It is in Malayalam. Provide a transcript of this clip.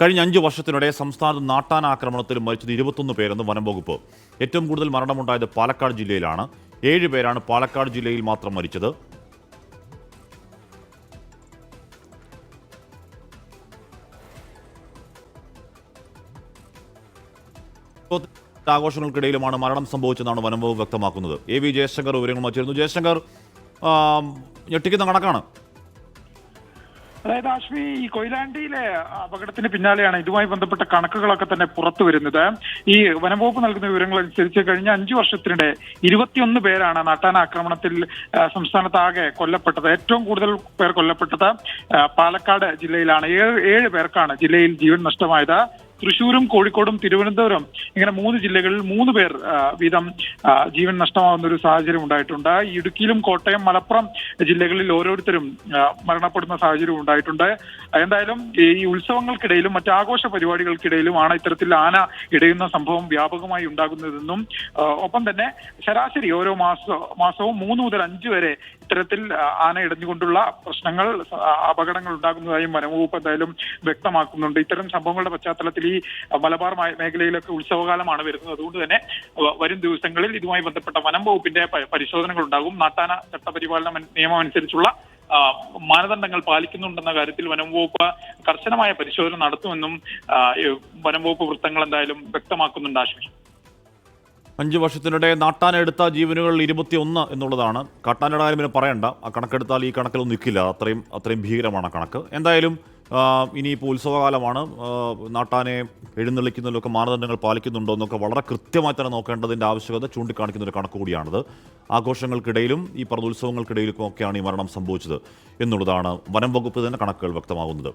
കഴിഞ്ഞ 5 വർഷത്തിനിടെ സംസ്ഥാനത്ത് നാട്ടാനാക്രമണത്തിൽ മരിച്ചത് 21 പേരെന്ന് വനം വകുപ്പ്. ഏറ്റവും കൂടുതൽ മരണമുണ്ടായത് പാലക്കാട് ജില്ലയിലാണ്. 7 പേരാണ് പാലക്കാട് ജില്ലയിൽ മാത്രം മരിച്ചത്. ആഘോഷങ്ങൾക്കിടയിലുമാണ് മരണം സംഭവിച്ചതെന്നാണ് വനം വകുപ്പ് വ്യക്തമാക്കുന്നത്. എ വി ജയശങ്കർ വിവരങ്ങൾ വച്ചിരുന്നു. ജയശങ്കർ, ഞെട്ടിക്കുന്ന കണക്കാണ്. അതായത് ആശ്വി, ഈ കൊയിലാണ്ടിയിലെ അപകടത്തിന് പിന്നാലെയാണ് ഇതുമായി ബന്ധപ്പെട്ട കണക്കുകളൊക്കെ തന്നെ പുറത്തു വരുന്നത്. ഈ വനംവകുപ്പ് നൽകുന്ന വിവരങ്ങൾ അനുസരിച്ച് കഴിഞ്ഞ 5 വർഷത്തിനിടെ 21 പേരാണ് നാട്ടാനാക്രമണത്തിൽ സംസ്ഥാനത്താകെ കൊല്ലപ്പെട്ടത്. ഏറ്റവും കൂടുതൽ പേർ കൊല്ലപ്പെട്ടത് പാലക്കാട് ജില്ലയിലാണ്. 7 പേർക്കാണ് ജില്ലയിൽ ജീവൻ നഷ്ടമായത്. തൃശ്ശൂരും കോഴിക്കോടും തിരുവനന്തപുരം ഇങ്ങനെ 3 ജില്ലകളിൽ 3 പേർ വീതം ജീവൻ നഷ്ടമാകുന്ന ഒരു സാഹചര്യം ഉണ്ടായിട്ടുണ്ട്. ഇടുക്കിയിലും കോട്ടയം, മലപ്പുറം ജില്ലകളിൽ ഓരോരുത്തരും മരണപ്പെടുന്ന സാഹചര്യം ഉണ്ടായിട്ടുണ്ട്. എന്തായാലും ഈ ഉത്സവങ്ങൾക്കിടയിലും മറ്റ് ആഘോഷ പരിപാടികൾക്കിടയിലുമാണ് ഇത്തരത്തിൽ ആന ഇടയുന്ന സംഭവം വ്യാപകമായി ഉണ്ടാകുന്നതെന്നും ഒപ്പം തന്നെ ശരാശരി ഓരോ മാസവും 3 മുതൽ 5 വരെ ഇത്തരത്തിൽ ആന ഇടഞ്ഞുകൊണ്ടുള്ള പ്രശ്നങ്ങൾ, അപകടങ്ങൾ ഉണ്ടാകുന്നതായും വനംവകുപ്പ് എന്തായാലും വ്യക്തമാക്കുന്നുണ്ട്. ഇത്തരം സംഭവങ്ങളുടെ പശ്ചാത്തലത്തിൽ ഈ മലബാർ മേഖലയിലൊക്കെ ഉത്സവകാലമാണ് വരുന്നത്. അതുകൊണ്ട് തന്നെ വരും ദിവസങ്ങളിൽ ഇതുമായി ബന്ധപ്പെട്ട വനം വകുപ്പിന്റെ പരിശോധനകൾ ഉണ്ടാകും. നാട്ടാന ചട്ടപരിപാലന നിയമം അനുസരിച്ചുള്ള മാനദണ്ഡങ്ങൾ പാലിക്കുന്നുണ്ടെന്ന കാര്യത്തിൽ വനം വകുപ്പ് കർശനമായ പരിശോധന നടത്തുമെന്നും വനം വകുപ്പ് വൃത്തങ്ങൾ എന്തായാലും വ്യക്തമാക്കുന്നുണ്ട്. ആശ്വി, 5 വർഷത്തിനിടെ നാട്ടാനെടുത്ത ജീവനുകൾ 21 എന്നുള്ളതാണ്. കാട്ടാനടായാലും പിന്നെ പറയണ്ട, ആ കണക്കെടുത്താൽ ഈ കണക്കിലൊന്നും നിൽക്കില്ല. അത്രയും ഭീകരമാണ് കണക്ക്. എന്തായാലും ഇനിയിപ്പോൾ ഉത്സവകാലമാണ്. നാട്ടാനെ എഴുന്നള്ളിക്കുന്നതിലൊക്കെ മാനദണ്ഡങ്ങൾ പാലിക്കുന്നുണ്ടോ എന്നൊക്കെ വളരെ കൃത്യമായി തന്നെ നോക്കേണ്ടതിൻ്റെ ആവശ്യകത ചൂണ്ടിക്കാണിക്കുന്ന ഒരു കണക്ക് കൂടിയാണിത്. ആഘോഷങ്ങൾക്കിടയിലും ഈ പറഞ്ഞ ഉത്സവങ്ങൾക്കിടയിലും ഒക്കെയാണ് ഈ മരണം സംഭവിച്ചത് എന്നുള്ളതാണ് വനം വകുപ്പ് തന്നെ കണക്കുകൾ വ്യക്തമാകുന്നത്.